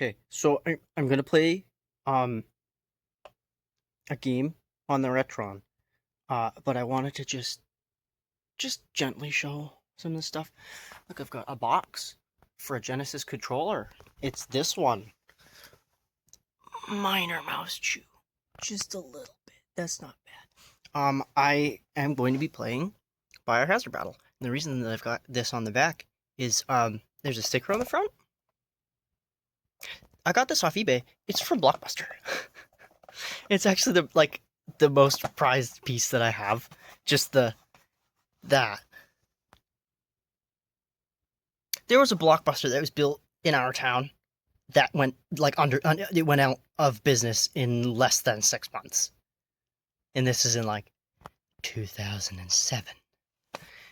Okay, so I'm gonna play um a game on the Retron. But I wanted to just gently show some of the stuff. Look, I've got a box for a Genesis controller. It's this one. Minor mouse chew. Just a little bit. That's not bad. I am going to be playing Biohazard Battle. And the reason that I've got this on the back is there's a sticker on the front. I got this off eBay. It's from Blockbuster. It's actually the most prized piece that I have. Just that. There was a Blockbuster that was built in our town that went it went out of business in less than 6 months. And this is in 2007.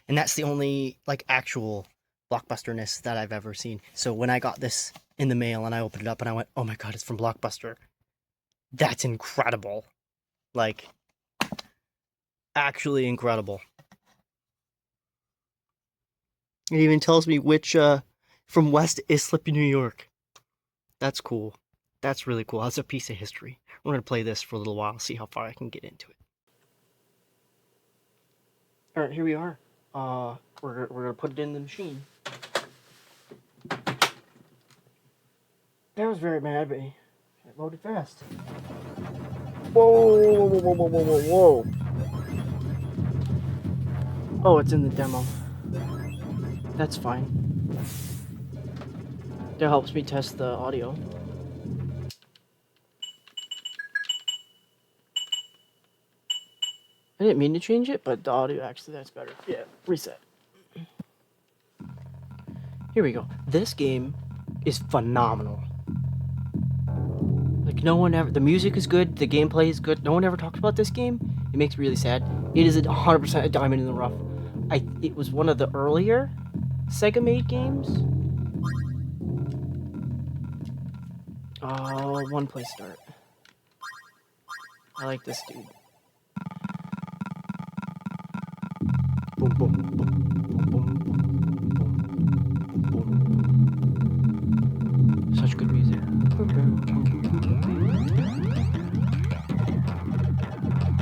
And that's the only actual Blockbuster-ness that I've ever seen. So when I got this in the mail and I opened it up and I went, "Oh my god, it's from Blockbuster." That's incredible. Actually incredible. It even tells me which from West Islip, New York. That's cool. That's really cool. That's a piece of history. We're gonna play this for a little while, see how far I can get into it. All right, here we are. We're gonna put it in the machine. That was very mad, but it loaded fast. Whoa, whoa, whoa, whoa, whoa, whoa, whoa. Oh, it's in the demo. That's fine. That helps me test the audio. I didn't mean to change it, but the audio actually, that's better. Yeah, reset. Here we go. This game is phenomenal. No one ever, the music is good, the gameplay is good. No one ever talks about this game. It makes me really sad. It is 100% a diamond in the rough. It was one of the earlier SEGA made games. Oh, one play start. I like this dude. Boom, boom, boom, boom, boom, boom, boom. Such good music.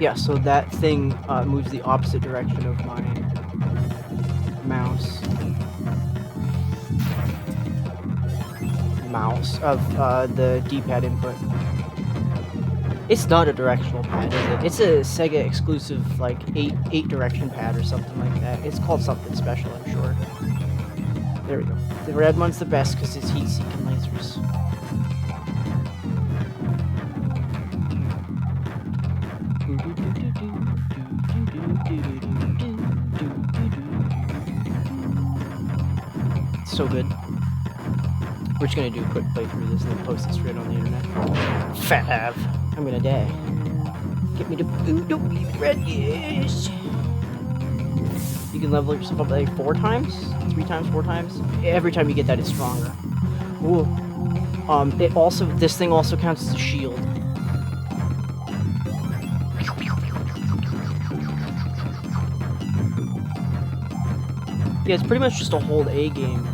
Yeah, so that thing moves the opposite direction of my mouse of the D-pad input. It's not a directional pad, is it? It's a Sega exclusive, 8 direction pad or something like that. It's called something special, I'm sure. There we go. The red one's the best because it's heat-seeking lasers. So good. We're just gonna do a quick playthrough of this and then post this right on the internet. Fav. I'm gonna die. Get me to food, don't leave me red, yes! You can level yourself up 4 times? 3 times, 4 times? Every time you get that, it's stronger. Ooh. This thing also counts as a shield. Yeah, it's pretty much just a hold A game.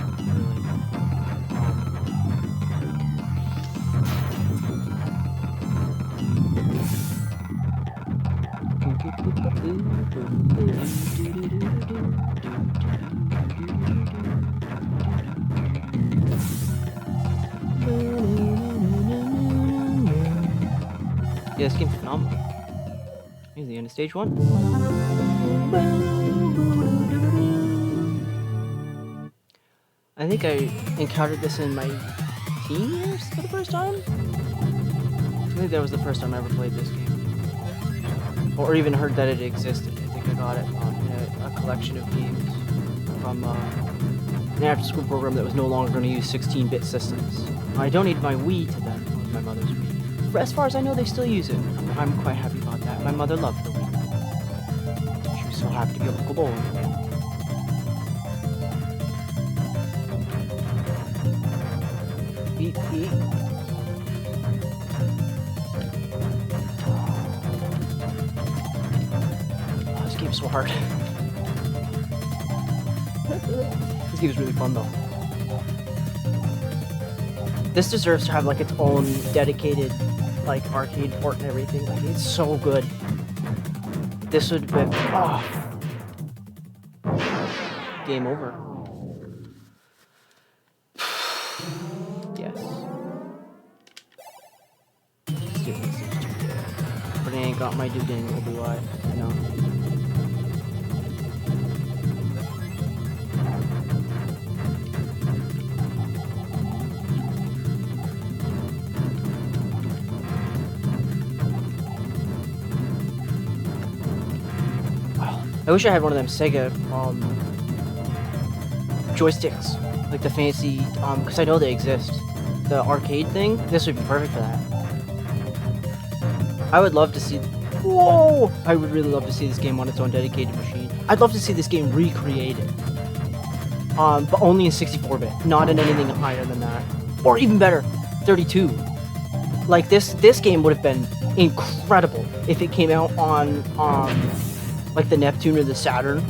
Yeah, this game's phenomenal. Here's the end of stage 1. I think I encountered this in my teen years for the first time. I think that was the first time I ever played this game. Or even heard that it existed. I think I got it in a collection of games from an after-school program that was no longer going to use 16-bit systems. I donated my Wii to them. It was my mother's Wii. As far as I know, they still use it. I'm quite happy about that. My mother loved the Wii. She was so happy to be able to go bowling again. Beep, beep. Oh, this game's so hard. This game is really fun though. This deserves to have like its own dedicated like arcade port and everything. Like it's so good. This would be game over. Yes. But I ain't got my dude in, do I? No. I wish I had one of them SEGA joysticks, like the fancy, because I know they exist. The arcade thing, this would be perfect for that. I would love to see, whoa! I would really love to see this game on its own dedicated machine. I'd love to see this game recreated. But only in 64-bit, not in anything higher than that. Or even better, 32. Like this game would have been incredible if it came out on, like the Neptune or the Saturn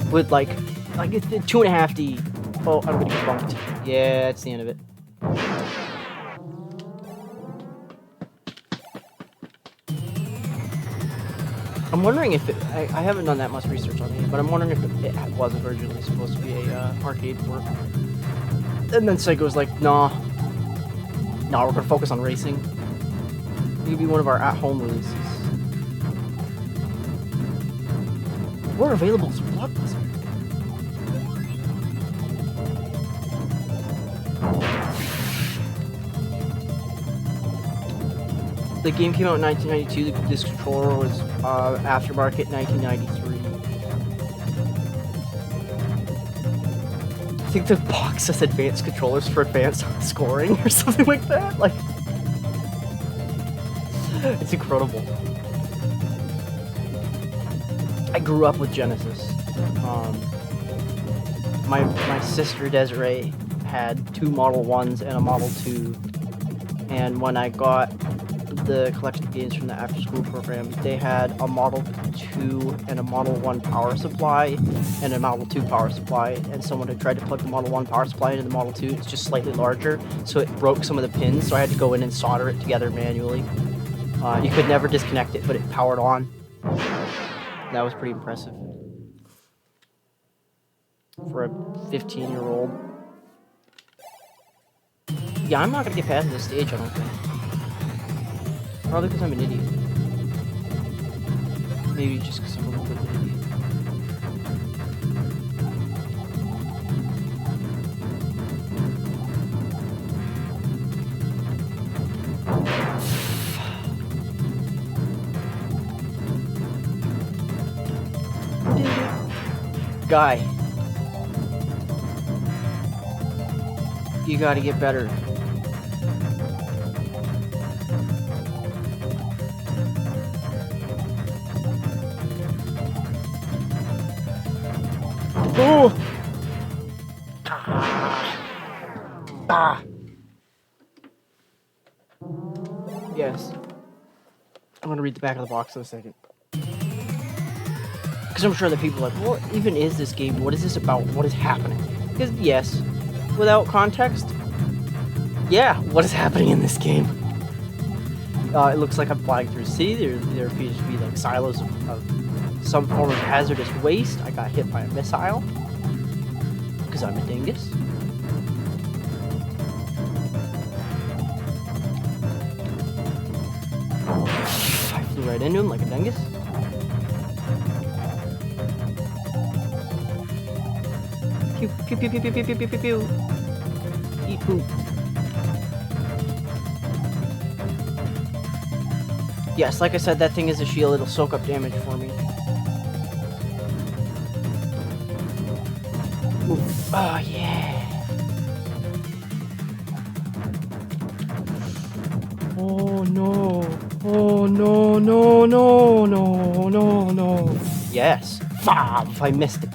with like it's 2.5D. Oh, I'm gonna get bumped. Yeah, that's the end of it. I'm wondering if it, I haven't done that much research on it, but I'm wondering if it wasn't originally supposed to be a arcade port. And then Sega was like, nah, we're gonna focus on racing. It could be one of our at-home releases. We're available as Blockbuster. The game came out in 1992. This controller was aftermarket 1993. I think the box says advanced controllers for advanced scoring or something like that. Like, it's incredible. I grew up with Genesis. My sister Desiree had 2 Model 1s and a Model 2. And when I got the collection of games from the after school program, they had a Model 2 and a Model 1 power supply and a Model 2 power supply, and someone had tried to plug the Model 1 power supply into the Model 2. It's just slightly larger, so it broke some of the pins, so I had to go in and solder it together manually. You could never disconnect it, but it powered on. That was pretty impressive for a 15-year-old. Yeah, I'm not gonna get past this stage, I don't think. Probably because I'm an idiot. Maybe just because I'm a little bit of an idiot. Guy. You gotta get better. Oh! Ah! Yes. I'm gonna read the back of the box in a second. Because I'm sure that people are like, what even is this game? What is this about? What is happening? Because, yes, without context, yeah, what is happening in this game? It looks like I'm flying through a city. There appears to be like silos of some form of hazardous waste. I got hit by a missile. Because I'm a dingus. I flew right into him like a dingus. Pew pew pew pew pew pew pew pew pew pew. Eat poop. Yes, like I said, that thing is a shield. It'll soak up damage for me. Ooh. Oh, yeah. Oh, no. Oh, no, no, no, no, no, no. Yes. If I missed it.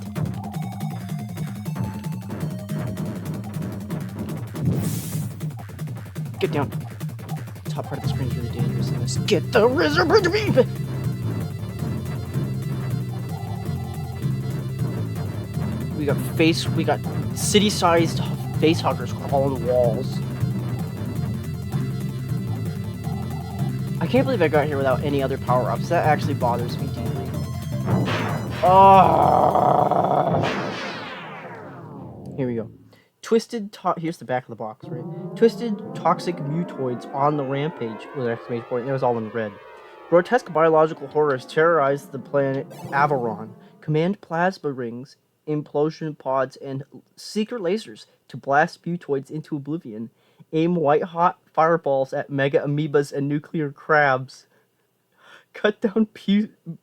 Get down. Top part of the screen is really dangerous in this. Get the reservoir to me! We got city-sized face huggers crawling the walls. can't believe I got here without any other power-ups. That actually bothers me deeply. Oh! Here we go. Here's the back of the box, right? Twisted toxic mutoids on the rampage with an exclamation point. It was all in red. Grotesque biological horrors terrorize the planet Avaron. Command plasma rings, implosion pods, and secret lasers to blast mutoids into oblivion. Aim white-hot fireballs at mega amoebas and nuclear crabs. Cut down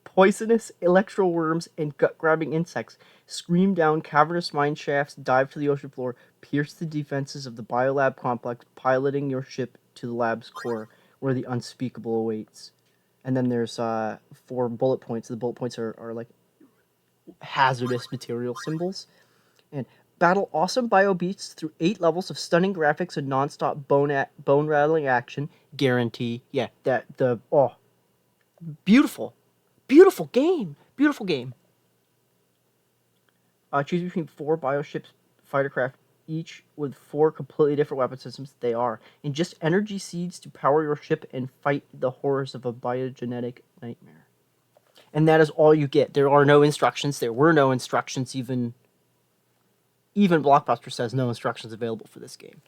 poisonous electroworms and gut-grabbing insects. Scream down cavernous mine shafts, dive to the ocean floor, pierce the defenses of the biolab complex, piloting your ship to the lab's core, where the unspeakable awaits. And then there's 4 bullet points. The bullet points are like hazardous material symbols. And battle awesome bio beasts through 8 levels of stunning graphics and non-stop bone-rattling action. Guarantee. Yeah, beautiful. Beautiful game. Beautiful game. Choose between 4 bioships, fightercraft, each with 4 completely different weapon systems. They are. And just energy seeds to power your ship and fight the horrors of a biogenetic nightmare. And that is all you get. There are no instructions. There were no instructions. Even Blockbuster says no instructions available for this game.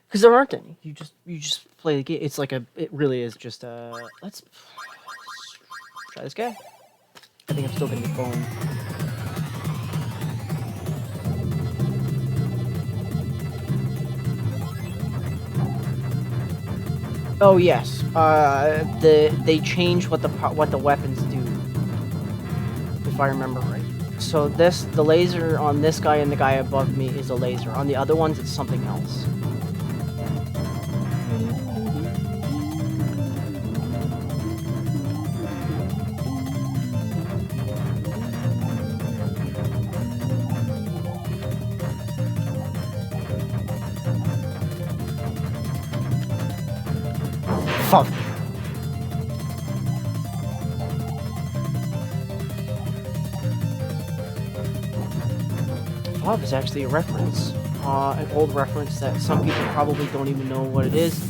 Because there aren't any. You just play the game. It's like it really is just let's try this guy. I think I'm still gonna get boned. Oh yes, they change what the weapons do, if I remember right. So the laser on this guy and the guy above me is a laser. On the other ones, it's something else. Fuck. Fob is actually a reference, an old reference that some people probably don't even know what it is.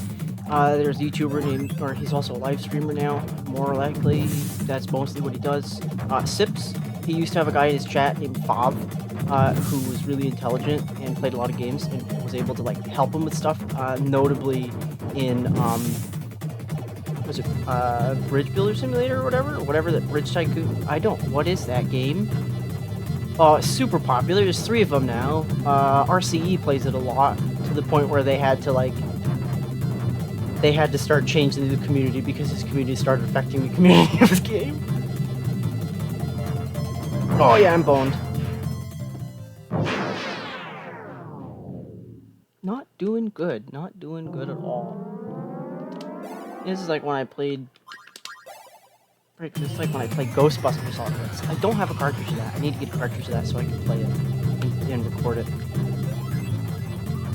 There's a YouTuber named, or he's also a live streamer now, more likely. That's mostly what he does. Sips, he used to have a guy in his chat named Fob, who was really intelligent and played a lot of games and was able to like help him with stuff, notably in was it Bridge Builder Simulator or whatever that Bridge Tycoon. What is that game? Oh, it's super popular. There's 3 of them now. RCE plays it a lot to the point where they had to start changing the community because this community started affecting the community of this game. Oh yeah, I'm boned. Not doing good. Not doing good at all. This is like when I played. It's like when I played Ghostbusters on this. I don't have a cartridge of that. I need to get a cartridge of that so I can play it and record it.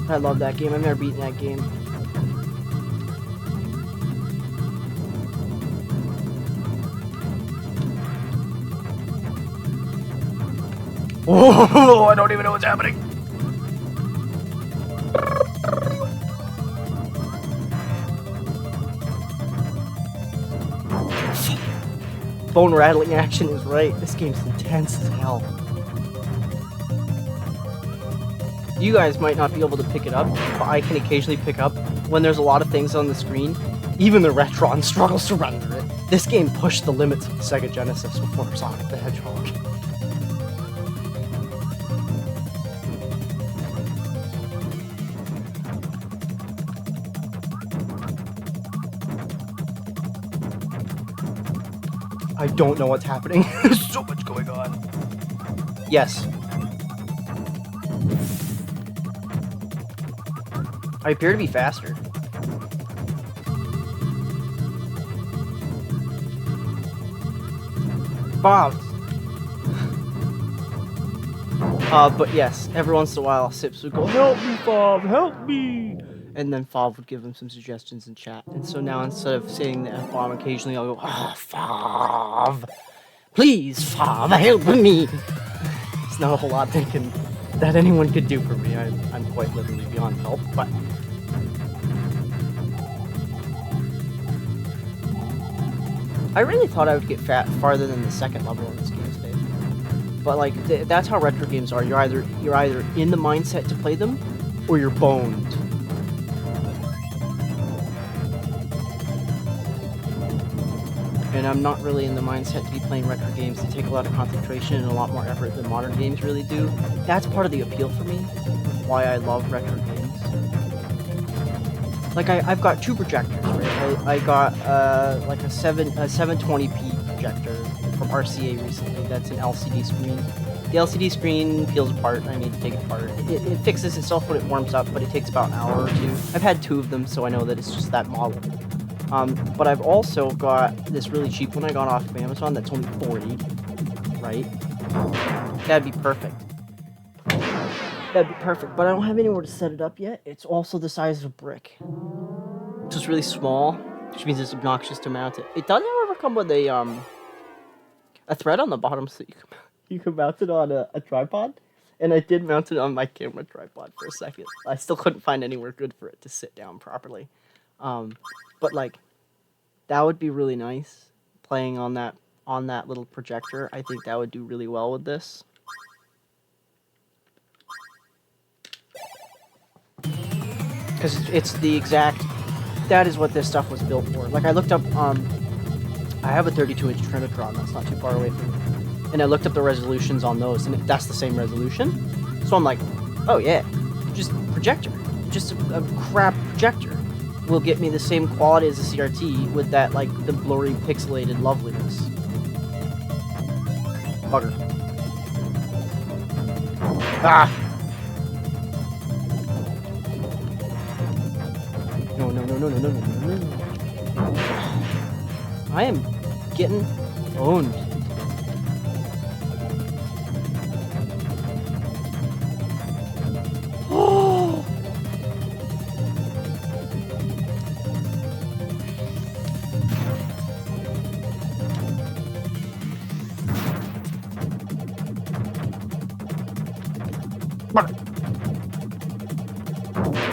I love that game. I've never beaten that game. Oh, I don't even know what's happening. Bone rattling action is right. This game's intense as hell. You guys might not be able to pick it up, but I can occasionally pick up when there's a lot of things on the screen. Even the Retron struggles to render it. This game pushed the limits of the Sega Genesis before Sonic the Hedgehog. I don't know what's happening. There's so much going on. Yes. I appear to be faster. Bob. But yes, every once in a while, Sips would go, "Help me, Fob, help me!" And then Fob would give him some suggestions in chat. And so now instead of saying the F-bomb, occasionally I'll go, "Ah, Fob! Please, Fob, help me!" It's not a whole lot that anyone could do for me. I'm quite literally beyond help, but... I really thought I would get farther than the second level in this game today. But like, that's how retro games are. You're either in the mindset to play them, or you're boned. And I'm not really in the mindset to be playing retro games. They take a lot of concentration and a lot more effort than modern games really do. That's part of the appeal for me, why I love retro games. Like, I've got two projectors, right? I got like a 720p projector from RCA recently. That's an LCD screen. The LCD screen peels apart. I need to take it apart. It fixes itself when it warms up, but it takes about an hour or two. I've had two of them, so I know that it's just that model. But I've also got this really cheap one I got off of Amazon that's only $40, right? That'd be perfect. That'd be perfect, but I don't have anywhere to set it up yet. It's also the size of a brick. So it's really small, which means it's obnoxious to mount it. It does, however, come with a thread on the bottom so you can mount it on a tripod. And I did mount it on my camera tripod for a second. I still couldn't find anywhere good for it to sit down properly. But like, that would be really nice, playing on that little projector. I think that would do really well with this. Because it's the exact, that is what this stuff was built for. Like, I looked up, I have a 32-inch Trinitron, that's not too far away from me. And I looked up the resolutions on those, and that's the same resolution. So I'm like, oh yeah, just projector. Just a crap projector will get me the same quality as a CRT with that, like, the blurry, pixelated loveliness. Bugger. Ah! No. I am getting owned. Oh!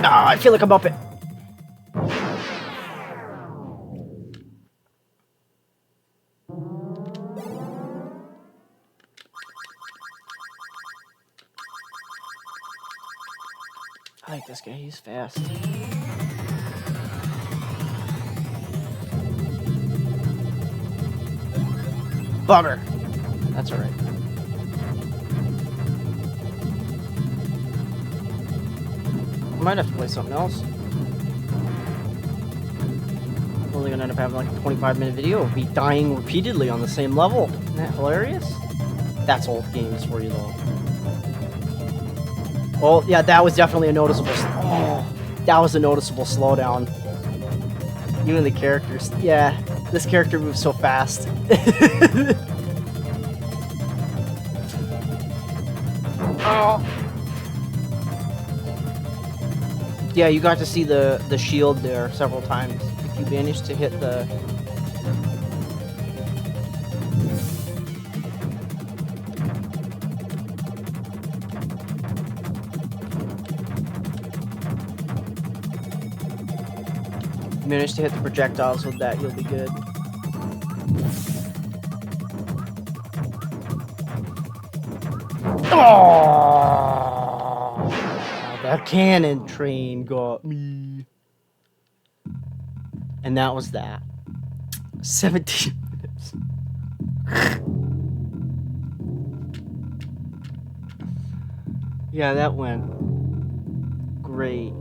Ah, I feel like I'm up it. I like this guy, he's fast. Bummer. That's alright. I might have to play something else. I'm only gonna end up having like a 25-minute video of me dying repeatedly on the same level. Isn't that hilarious? That's old games for you though. Oh, yeah, that was definitely a noticeable... Oh, that was a noticeable slowdown. Even the characters... Yeah, this character moves so fast. Oh. Yeah, you got to see the shield there several times. If you managed to hit the... manage to hit the projectiles with that, you'll be good. Oh, that cannon train got me. And that was that. 17 minutes. Yeah, that went great.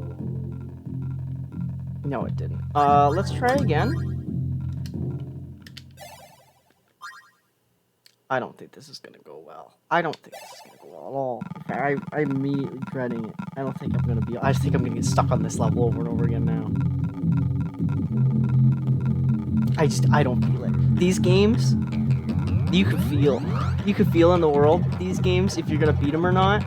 No, it didn't. Let's try again. I don't think this is gonna go well. I don't think this is gonna go well at all. I'm immediately dreading it. I don't think I'm gonna be... I just think I'm gonna get stuck on this level over and over again now. I don't feel it. These games, you can feel. You can feel in the world, these games, if you're gonna beat them or not.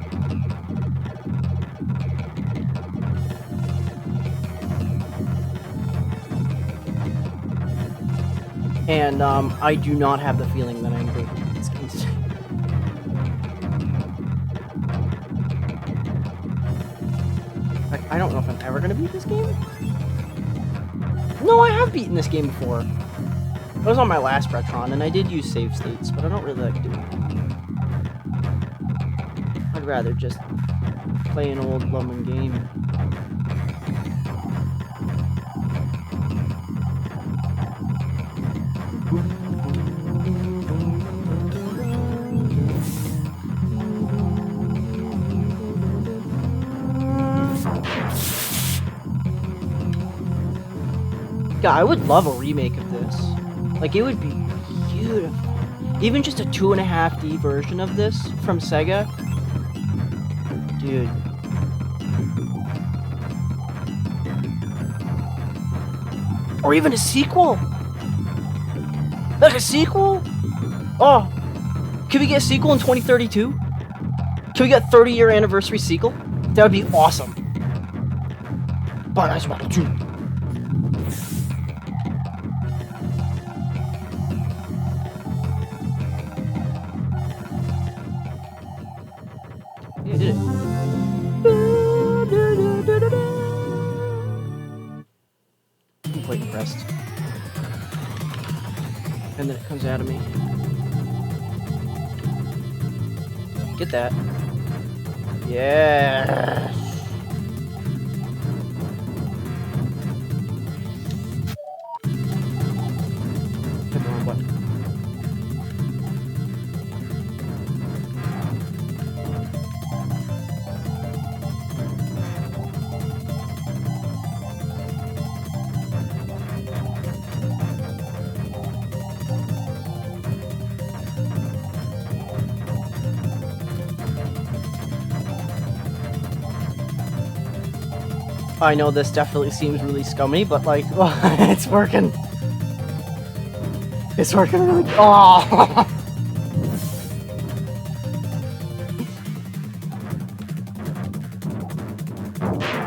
And I do not have the feeling that I'm going to beat these games. Like, I don't know if I'm ever going to beat this game. No, I have beaten this game before. was on my last Retron, and I did use save states, but I don't really like doing it. I'd rather just play an old Roman game. Yeah, I would love a remake of this. Like, it would be beautiful. Even just a 2.5D version of this from SEGA. Dude. Or even a sequel. Like a sequel? Oh. Can we get a sequel in 2032? Can we get a 30-year anniversary sequel? That would be awesome. But that's about it. Yeah, I did it. I'm quite impressed. And then it comes out of me. Get that. Yes. Hit the wrong button. I know this definitely seems really scummy, but like, it's working. It's working really. Oh.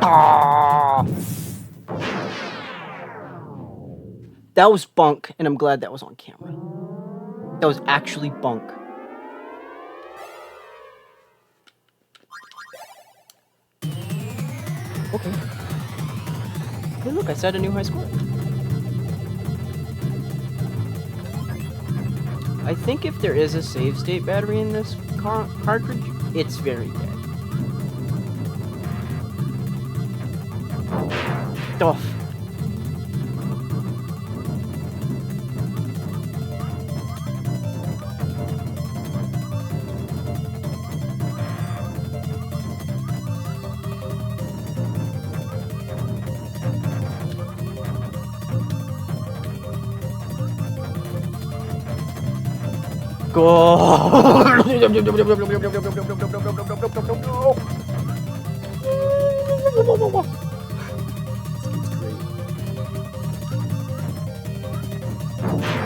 Oh. That was bunk, and I'm glad that was on camera. That was actually bunk. Okay. Hey, look, I set a new high score. I think if there is a save state battery in this cartridge, it's very dead. Duff. Go!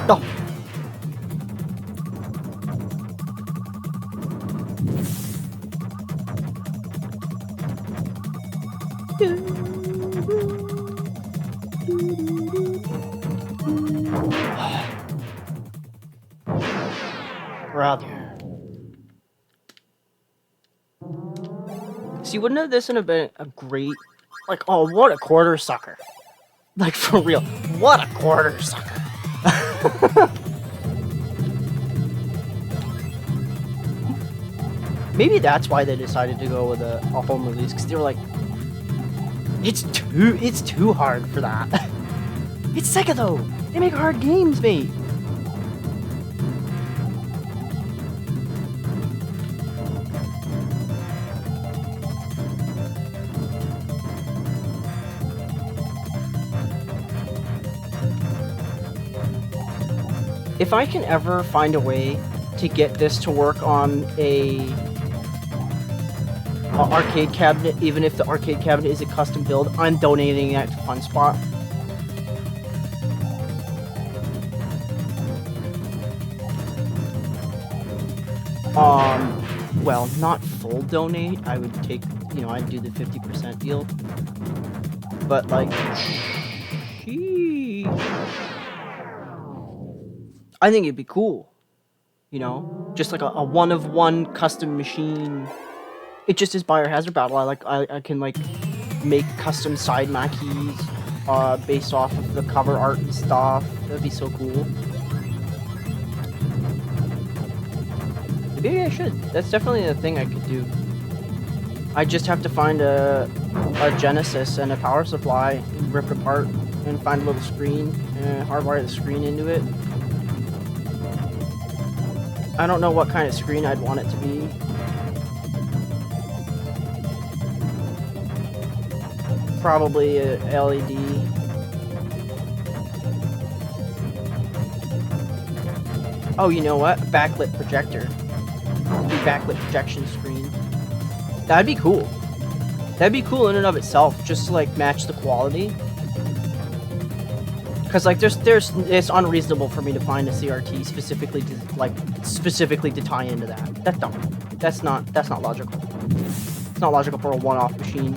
Stop. Brother. See, wouldn't this have been a great, like, oh, what a quarter sucker. Like, for real, what a quarter sucker. Maybe that's why they decided to go with a home release, because they were like, it's too hard for that. It's SEGA though. They make hard games, mate. If I can ever find a way to get this to work on a arcade cabinet, even if the arcade cabinet is a custom build, I'm donating that to FunSpot. Well, not full donate. I would take, you know, I'd do the 50% deal. But like, I think it'd be cool. You know, just like a one-of-one custom machine. It just is Biohazard Battle. I can like make custom side marquees based off of the cover art and stuff. That'd be so cool. Maybe I should. That's definitely a thing I could do. I just have to find a Genesis and a power supply, rip it apart, and find a little screen, and hardwire the screen into it. I don't know what kind of screen I'd want it to be. Probably a LED. Oh, you know what? Backlit projector. Backlit projection screen. That'd be cool. That'd be cool in and of itself, just to like match the quality. Cause like it's unreasonable for me to find a CRT specifically to tie into that. That's dumb. That's not logical. It's not logical for a one-off machine.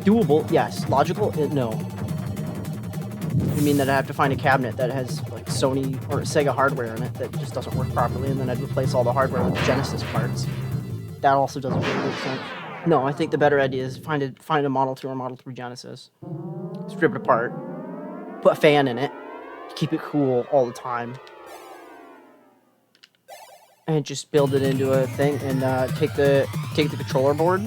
Doable, yes. Logical, no. You mean that I have to find a cabinet that has like Sony or Sega hardware in it that just doesn't work properly, and then I'd replace all the hardware with Genesis parts. That also doesn't really make sense. No, I think the better idea is find a Model 2 or Model 3 Genesis. Strip it apart. Put a fan in it. Keep it cool all the time. And just build it into a thing and take the controller board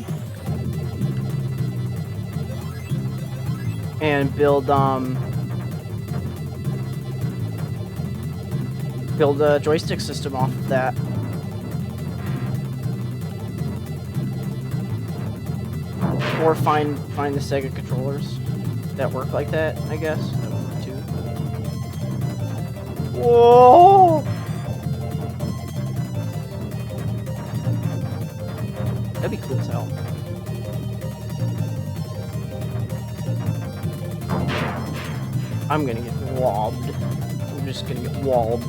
and build a joystick system off of that. Or find the Sega controllers that work like that, I guess. That would work too. Whoa! That'd be cool as hell. I'm gonna get wobbed. I'm just gonna get walled.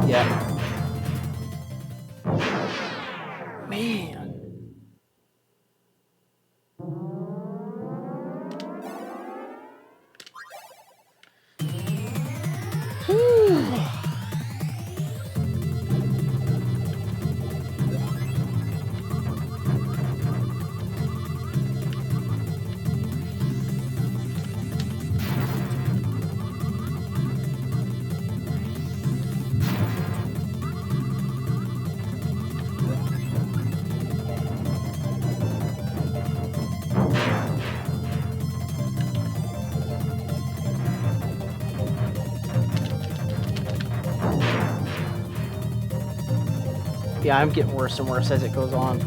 Yeah. Man. Yeah, I'm getting worse and worse as it goes on.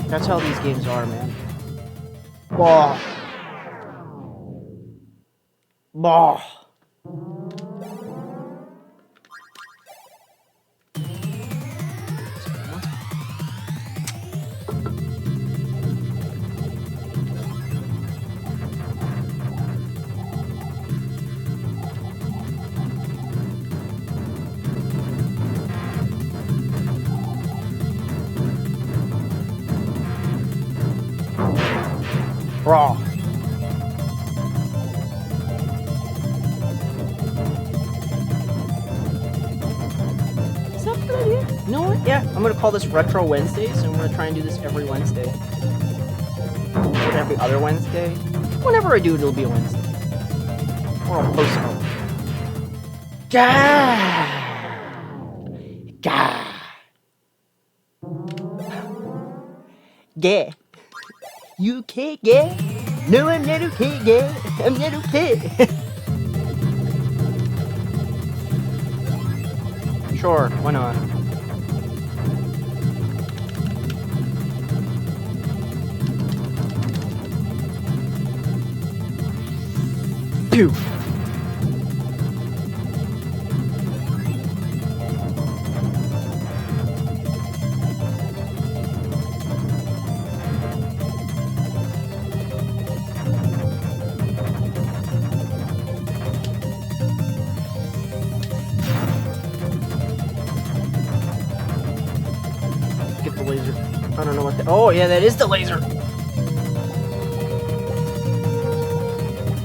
That's how these games are, man. Bah. Bah. Raw. Is that a good idea? You know what? Yeah, I'm gonna call this Retro Wednesdays, and we're gonna try and do this every Wednesday. Or every other Wednesday. Whenever I do it, it'll be a Wednesday. Or I'll post it. Gah! Gah! Yeah. You okay, yeah? No, I'm not okay, yeah. I'm not okay. Sure, why not? Pew! Laser. I don't know what that. Oh, yeah, that is the laser.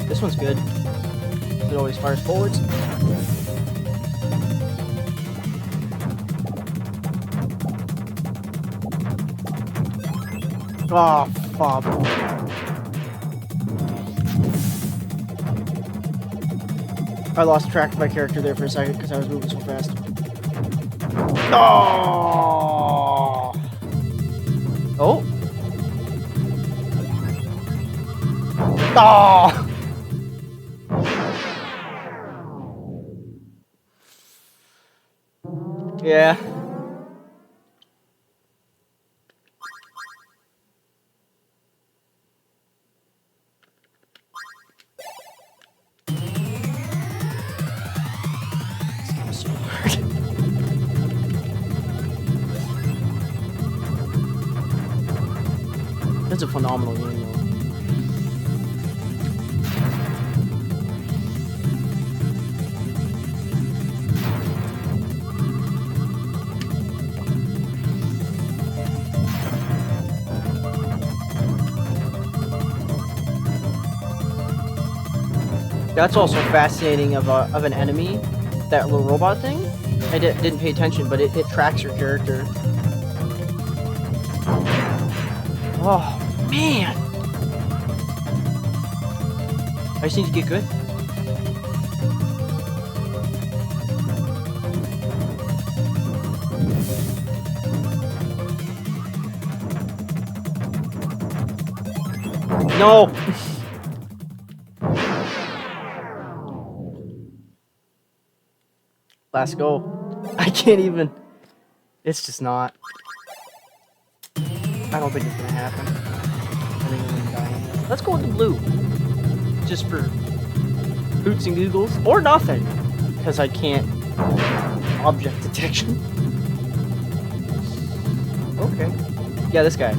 This one's good. It always fires forwards. Oh, fuck. I lost track of my character there for a second because I was moving so fast. Oh! Oh! Oh! Yeah. This game is so hard. That's a phenomenal game, though. That's also fascinating of an enemy, that little robot thing. I didn't pay attention, but it tracks your character. Oh, man! I just need to get good. No! Let's go. I can't even. It's just not. I don't think it's gonna happen. I think I'm gonna die. Let's go with the blue. Just for hoots and googles. Or nothing. Because I can't. Object detection. Okay. Yeah, this guy.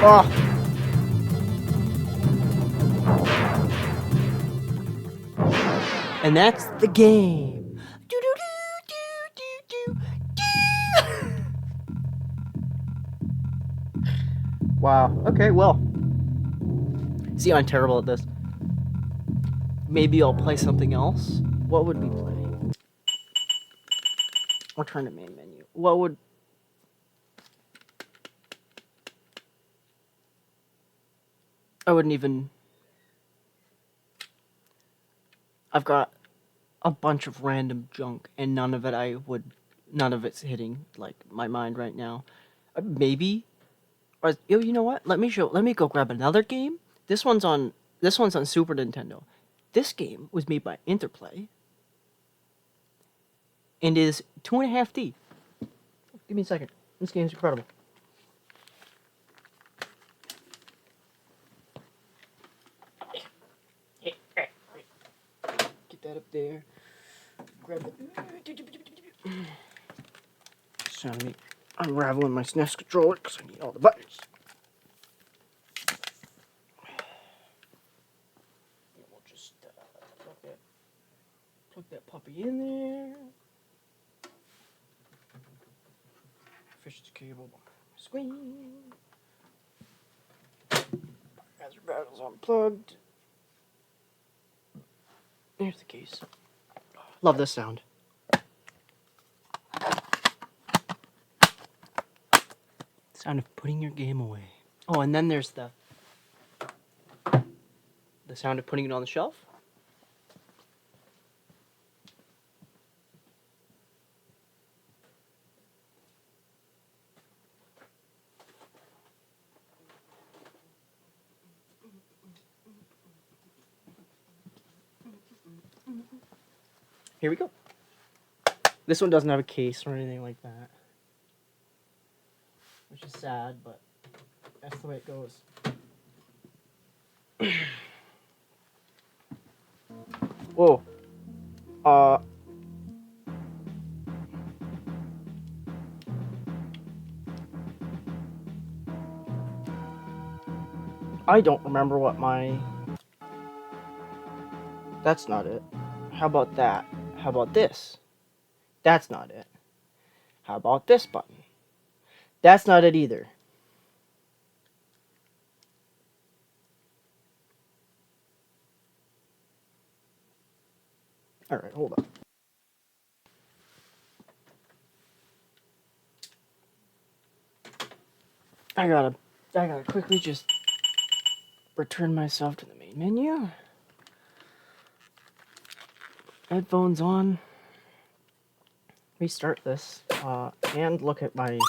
Oh! And that's the game. Wow. Okay, well. See, I'm terrible at this. Maybe I'll play something else. What would we play? Return to main menu. What would... I wouldn't even... I've got a bunch of random junk, and none of it's hitting, like, my mind right now. Maybe... Or, you know what? Let me go grab another game. This one's on Super Nintendo. This game was made by Interplay and is 2.5D. Give me a second. This game's incredible. Get that up there. Grab it. So I'm unraveling my SNES controller because I need all the buttons. We'll just plug that puppy in there. Fish the cable behind my screen. Hazard battle's unplugged. There's the case. Love this sound. Sound of putting your game away. Oh, and then there's the sound of putting it on the shelf. Here we go. This one doesn't have a case or anything like that, which is sad, but that's the way it goes. Whoa. I don't remember what my... That's not it. How about that? How about this? That's not it. How about this button? That's not it either. Alright, hold on. I gotta quickly just return myself to the main menu. Headphones on. Restart this. And look at my...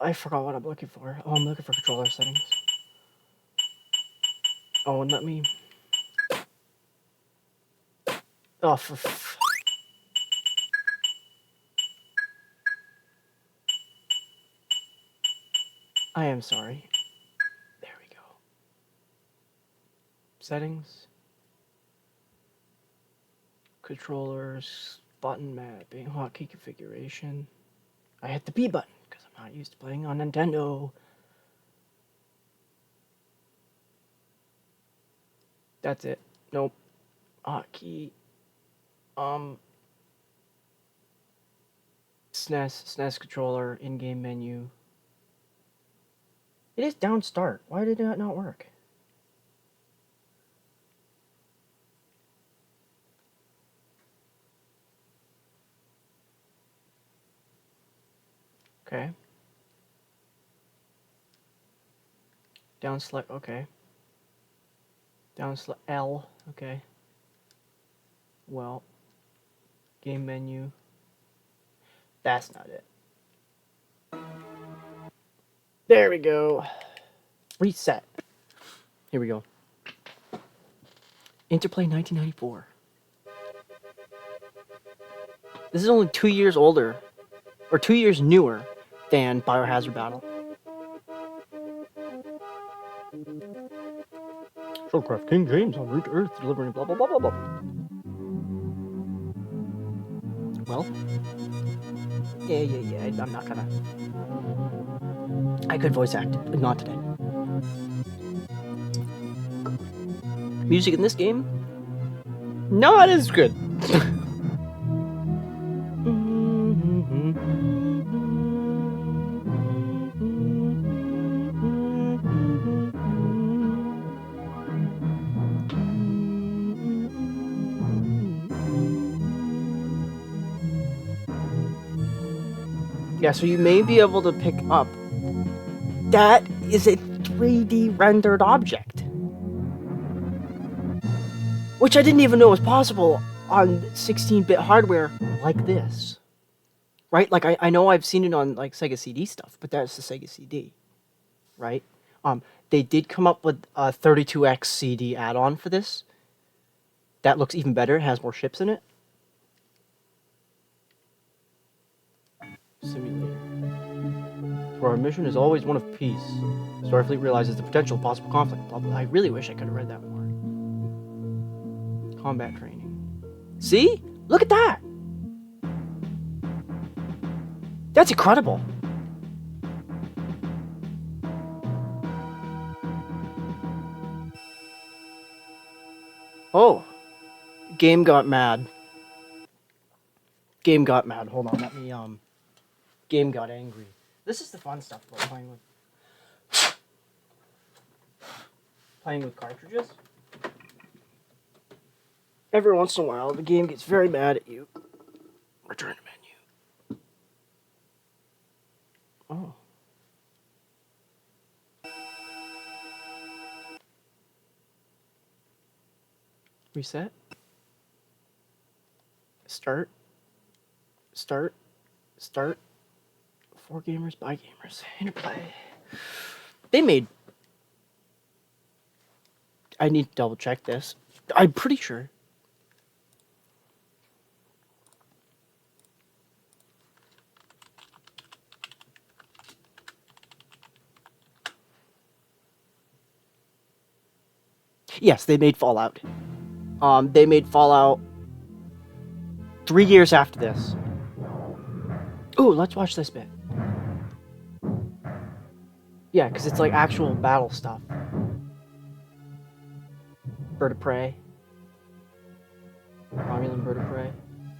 I forgot what I'm looking for. Oh, I'm looking for controller settings. Oh, and let me... Oh, I am sorry. There we go. Settings. Controllers. Button mapping. Hotkey configuration. I hit the B button because I'm not used to playing on Nintendo. That's it. Nope. Hotkey. SNES controller, in-game menu. It is down start. Why did that not work? Okay. Down select, okay. Down select L, okay. Well, game menu. That's not it. There we go. Reset. Here we go. Interplay 1994. This is only 2 years older, or 2 years newer than Biohazard Battle. Showcraft King James on route to Earth, delivering blah blah blah blah blah. Well, yeah. I'm not gonna. I could voice act, but not today. Music in this game, not as good. Yeah, so you may be able to pick up. That is a 3D rendered object. Which I didn't even know was possible on 16-bit hardware like this. Right? Like, I know I've seen it on, like, Sega CD stuff, but that's the Sega CD. Right? They did come up with a 32X CD add-on for this. That looks even better. It has more ships in it. Simulator. For our mission is always one of peace. Starfleet realizes the potential of possible conflict. Blah, blah. I really wish I could have read that more. Combat training. See? Look at that! That's incredible. Oh. Game got mad. Game got mad. Hold on, let me, Game got angry. This is the fun stuff about playing with cartridges. Every once in a while, the game gets very mad at you. Return to menu. Oh. Reset. Start. For gamers, by gamers. Interplay. They made... I need to double check this. I'm pretty sure. Yes, they made Fallout. They made Fallout 3 years after this. Ooh, let's watch this bit. Yeah, because it's like actual battle stuff. Bird of prey. Romulan bird of prey.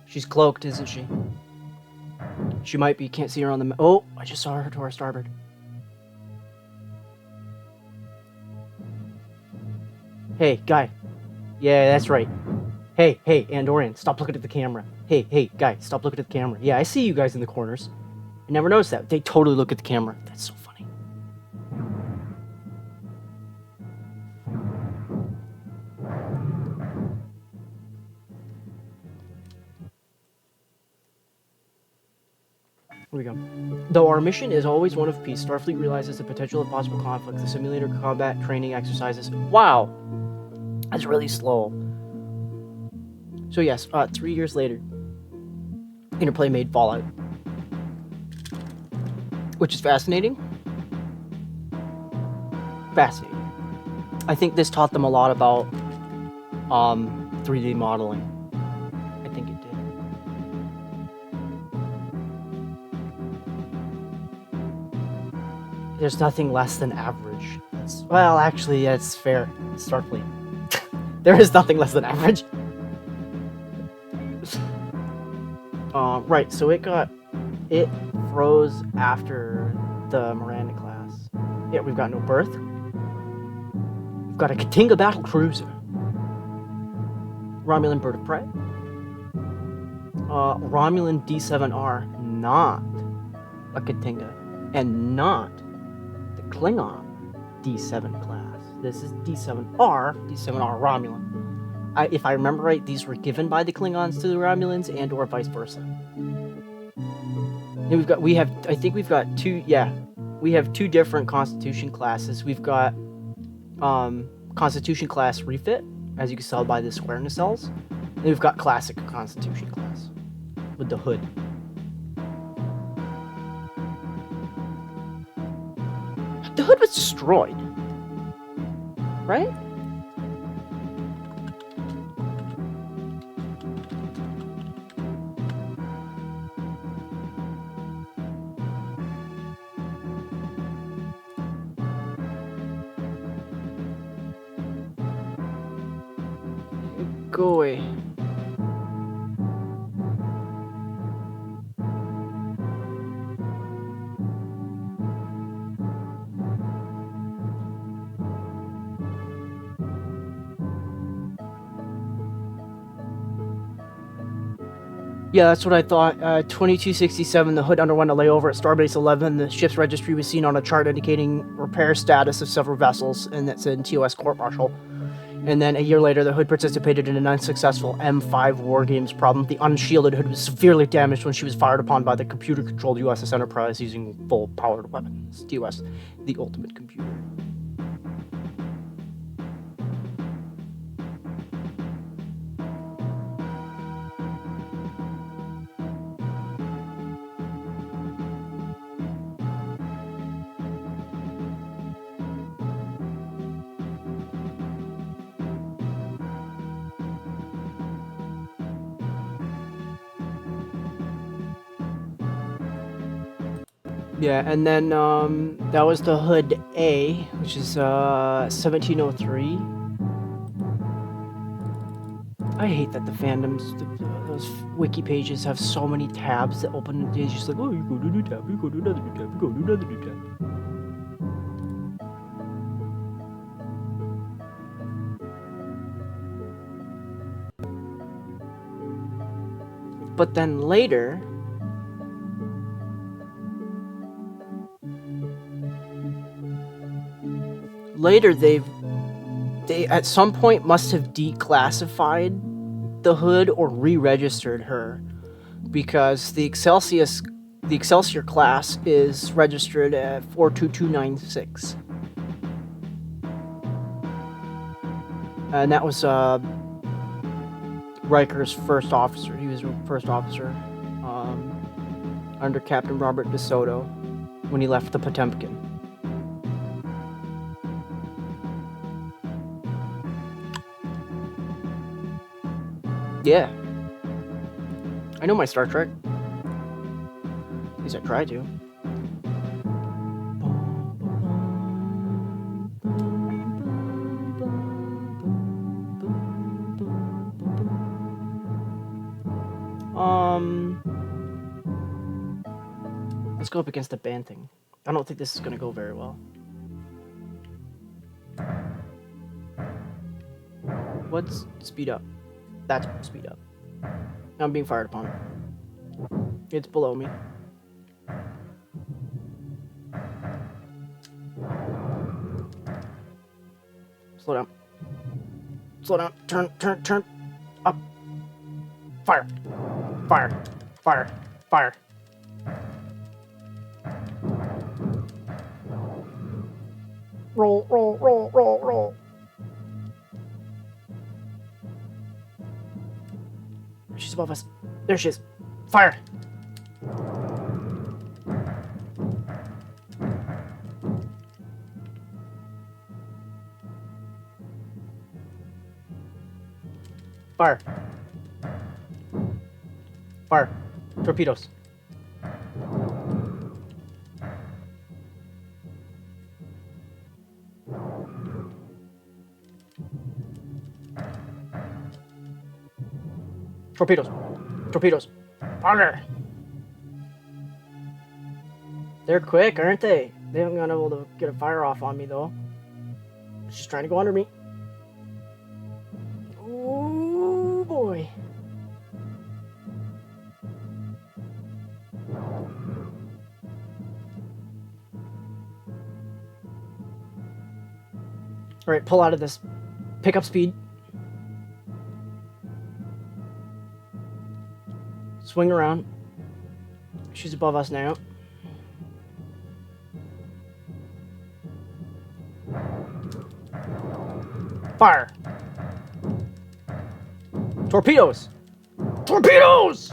She's cloaked, isn't she? She might be. Can't see her on the... Oh, I just saw her to our starboard. Hey, guy. Yeah, that's right. Hey, Andorian, stop looking at the camera. Hey, guy, stop looking at the camera. Yeah, I see you guys in the corners. I never noticed that. They totally look at the camera. That's so funny. Here we go. Though our mission is always one of peace, Starfleet realizes the potential of possible conflict. The simulator combat training exercises. Wow! That's really slow. So yes, 3 years later, Interplay made Fallout. Which is fascinating. Fascinating. I think this taught them a lot about 3D modeling. I think it did. There's nothing less than average. Well, actually, it's fair. Starfleet. There is nothing less than average. Right, so it froze after the Miranda class. Yeah, we've got no berth. We've got a Katinga battle cruiser. Romulan bird of prey. Romulan D7R, not a Katinga, and not the Klingon D7 class. This is D7R Romulan. If I remember right, these were given by the Klingons to the Romulans, and or vice versa. And we have two different Constitution classes. We've got Constitution class refit, as you can tell by the square nacelles, and we've got classic Constitution class with the hood. The hood was destroyed, right? Go away. Yeah, that's what I thought. 2267, the hood underwent a layover at Starbase 11. The ship's registry was seen on a chart indicating repair status of several vessels, and that said TOS Court Martial. And then a year later, the hood participated in an unsuccessful M5 war games problem. The unshielded hood was severely damaged when she was fired upon by the computer-controlled USS Enterprise using full-powered weapons. TOS, the ultimate computer. Yeah, and then that was the hood A, which is 1703. I hate that the fandoms, those wiki pages have so many tabs that open. It's just like, oh, you go to a new tab, you go to another new tab, you go to another new tab. But then later, they at some point must have declassified the hood or re-registered her, because the Excelsior class is registered at 42296, and that was Riker's first officer. He was first officer under Captain Robert DeSoto when he left the Potemkin. Yeah. I know my Star Trek. At least I try to. Let's go up against the band thing. I don't think this is gonna go very well. What's speed up? That's speed up. I'm being fired upon. It's below me. Slow down. Slow down. Turn. Up. Fire. Fire. Fire. Fire. Roll. She's above us. There she is. Fire. Fire. Fire. Torpedoes. Torpedoes. Fire. They're quick, aren't they? They haven't been able to get a fire off on me, though. She's trying to go under me. Oh, boy. Alright, pull out of this. Pick up speed. Swing around. She's above us now. Fire! Torpedoes! Torpedoes!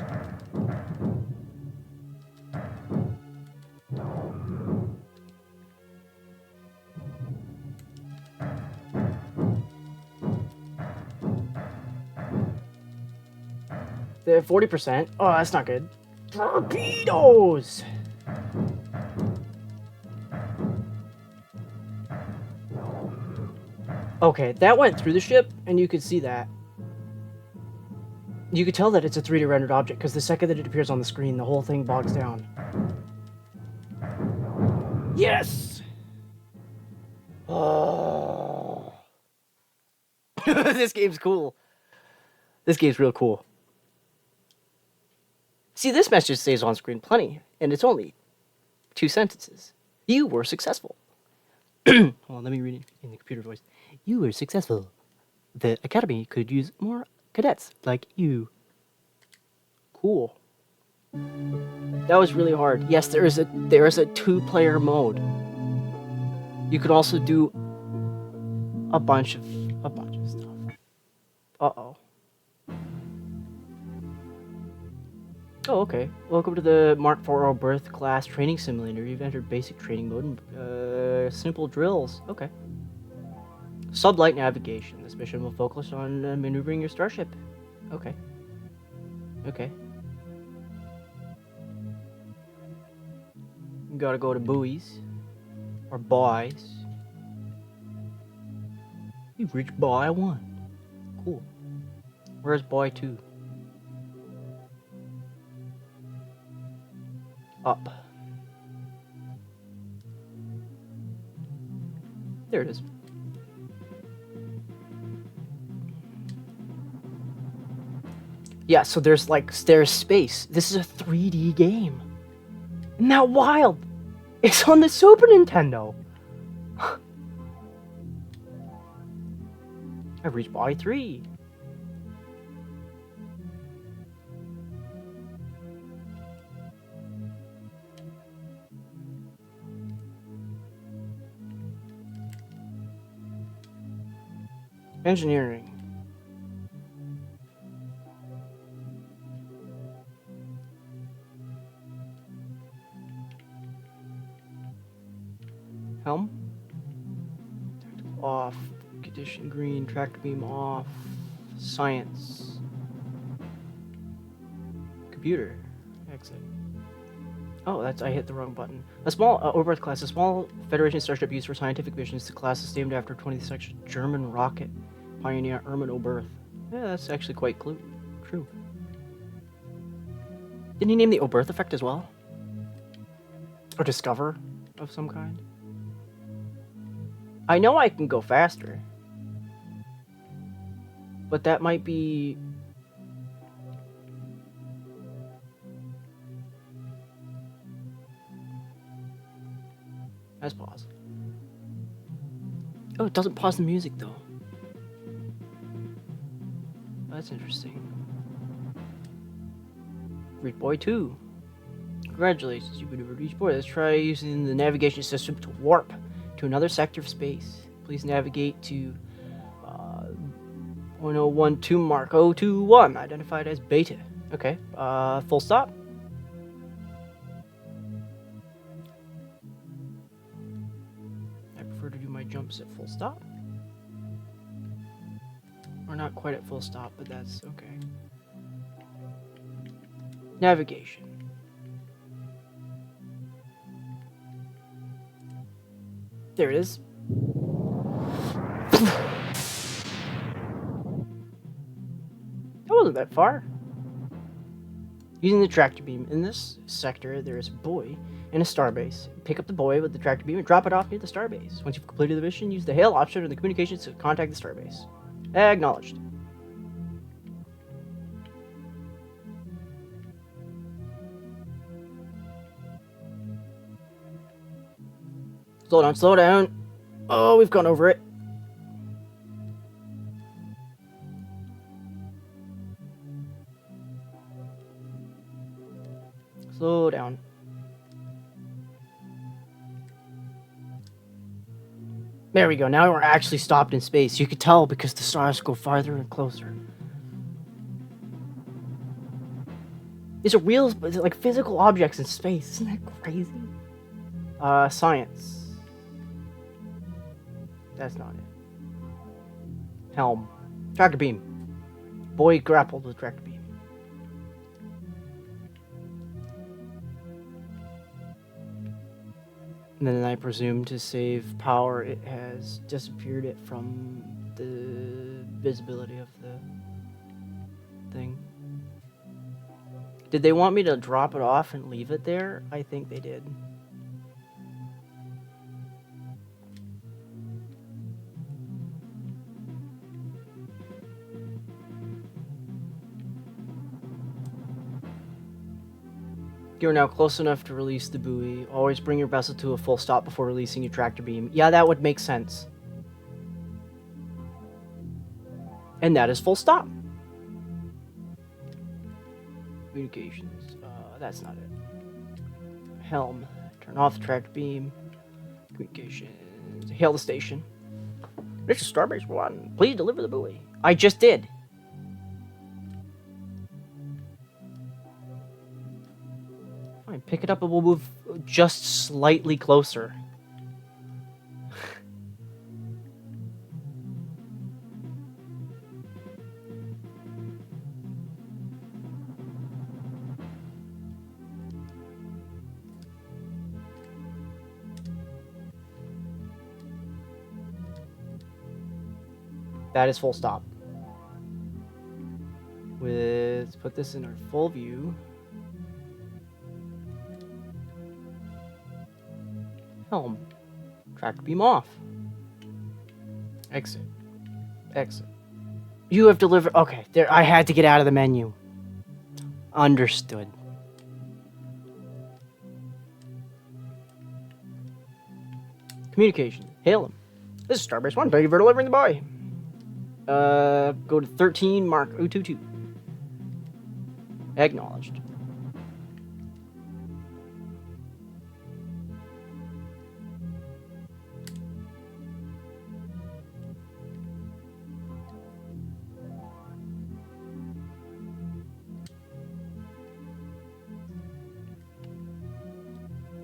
They have 40%. Oh, that's not good. Torpedoes! Okay, that went through the ship, and you could see that. You could tell that it's a 3D rendered object, because the second that it appears on the screen, the whole thing bogs down. Yes! Oh. This game's cool. This game's real cool. See, this message stays on screen plenty, and it's only 2 sentences. You were successful. Hold on, let me read it in the computer voice. You were successful. The Academy could use more cadets like you. Cool. That was really hard. Yes, there is a 2-player mode. You could also do a bunch of stuff. Uh-oh. Oh, okay. Welcome to the Mark IV Birth Class Training Simulator. You've entered basic training mode and simple drills. Okay. Sublight navigation. This mission will focus on maneuvering your starship. Okay. Okay. You gotta go to buoys. Or buoys. You've reached buoy 1. Cool. Where's buoy 2? Up. There it is. Yeah, so there's space. This is a 3D game. Isn't that wild? It's on the Super Nintendo. I've reached body 3. Engineering. Helm. Off. Condition green. Tractor beam off. Science. Computer. Exit. Oh, I hit the wrong button. A small overbirth class. A small Federation starship used for scientific missions. The class is named after 20th century German rocket pioneer Erwin Oberth. Yeah, that's actually quite true. Didn't he name the Oberth effect as well? Or discover of some kind? I know I can go faster. But that might be... Let's pause. Oh, it doesn't pause the music though. That's interesting. Reach Boy 2. Congratulations, you've been over Reach Boy. Let's try using the navigation system to warp to another sector of space. Please navigate to 1012 Mark 021, identified as Beta. Okay, full stop. I prefer to do my jumps at full stop. Or not quite at full stop, but that's okay. Navigation. There it is. That wasn't that far. Using the tractor beam in this sector, there is a buoy and a starbase. Pick up the buoy with the tractor beam and drop it off near the starbase. Once you've completed the mission, use the hail option in the communications to contact the starbase. Acknowledged. Slow down, slow down. Oh, we've gone over it. Slow down. There we go. Now we're actually stopped in space. You could tell because the stars go farther and closer. These are real, like physical objects in space. Isn't that crazy? Science. That's not it. Helm. Tractor beam. Boy grappled with tractor beam. And then I presume to save power, it has disappeared it from the visibility of the thing. Did they want me to drop it off and leave it there? I think they did. You're now close enough to release the buoy. Always bring your vessel to a full stop before releasing your tractor beam. Yeah, that would make sense. And that is full stop. Communications. That's not it. Helm. Turn off the tractor beam. Communications. Hail the station. This is Starbase 1. Please deliver the buoy. I just did. Fine, pick it up and we'll move just slightly closer. That is full stop. Let's put this in our full view. Helm. Tractor beam off. Exit. Exit. You have delivered. Okay, there. I had to get out of the menu. Understood. Communication. Hail him. This is Starbase 1. Thank you for delivering the buoy. Go to 13 Mark 022. Acknowledged.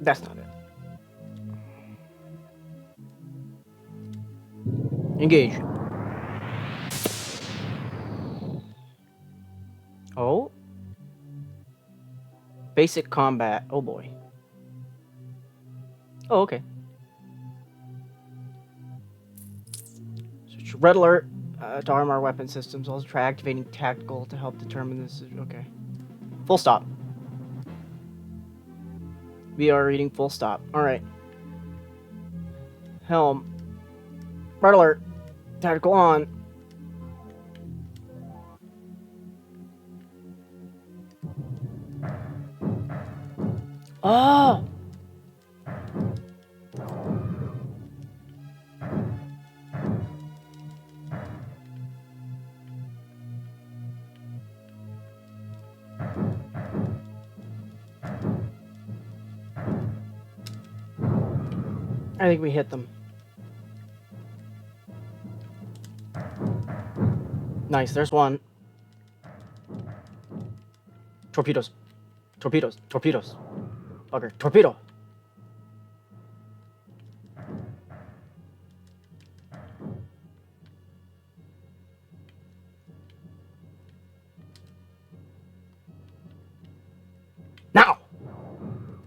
That's not it. Engage. Oh. Basic combat. Oh boy. Oh, okay. Switch to red alert to arm our weapon systems. Also try activating tactical to help determine this. Okay. Full stop. We are reading full stop. Alright. Helm. Red alert. Tactical on. Oh! I think we hit them. Nice, there's one. Torpedoes. Torpedoes. Torpedoes. Bugger. Torpedo. Now!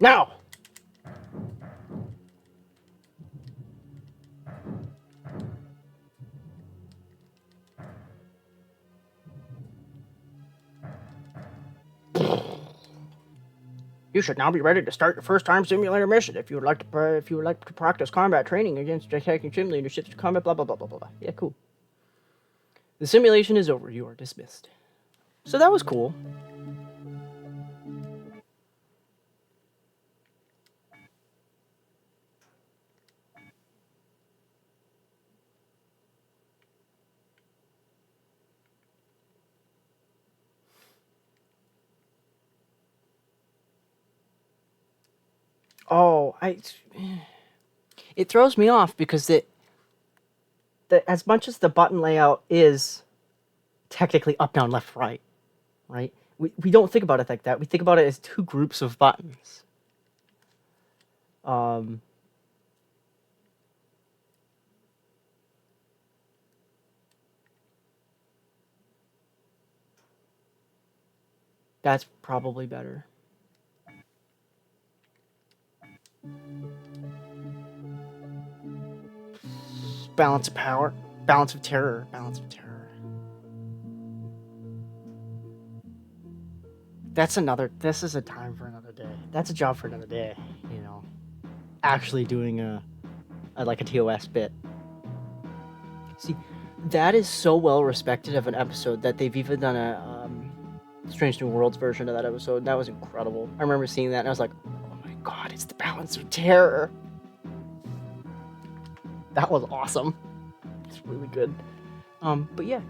Now! You should now be ready to start your first-time simulator mission. If you would like to practice combat training against attacking sim leaderships to combat, blah blah blah blah blah. Yeah, cool. The simulation is over. You are dismissed. So that was cool. Oh, it throws me off because as much as the button layout is technically up, down, left, right, we don't think about it like that. We think about it as two groups of buttons. That's probably better. Balance of power, balance of terror, balance of terror. This is a time for another day. That's a job for another day, you know. Actually doing a TOS bit. See, that is so well respected of an episode that they've even done a Strange New Worlds version of that episode. That was incredible. I remember seeing that and I was like, oh my god, it's the balance of terror. That was awesome. It's really good. But yeah.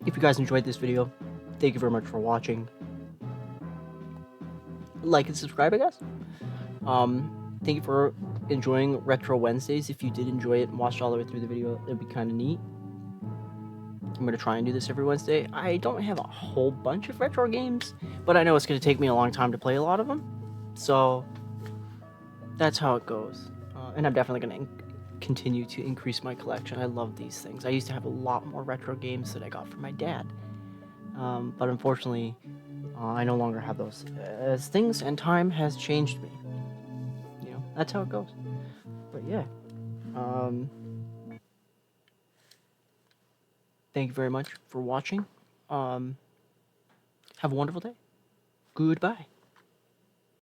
If you guys enjoyed this video, thank you very much for watching. Like and subscribe, I guess. Thank you for enjoying Retro Wednesdays. If you did enjoy it and watched all the way through the video, it'd be kind of neat. I'm going to try and do this every Wednesday. I don't have a whole bunch of retro games, but I know it's going to take me a long time to play a lot of them. So that's how it goes. And I'm definitely going to continue to increase my collection. I love these things. I used to have a lot more retro games that I got from my dad. But unfortunately, I no longer have those. As things and time has changed me. You know, that's how it goes. But yeah. Thank you very much for watching. Have a wonderful day. Goodbye.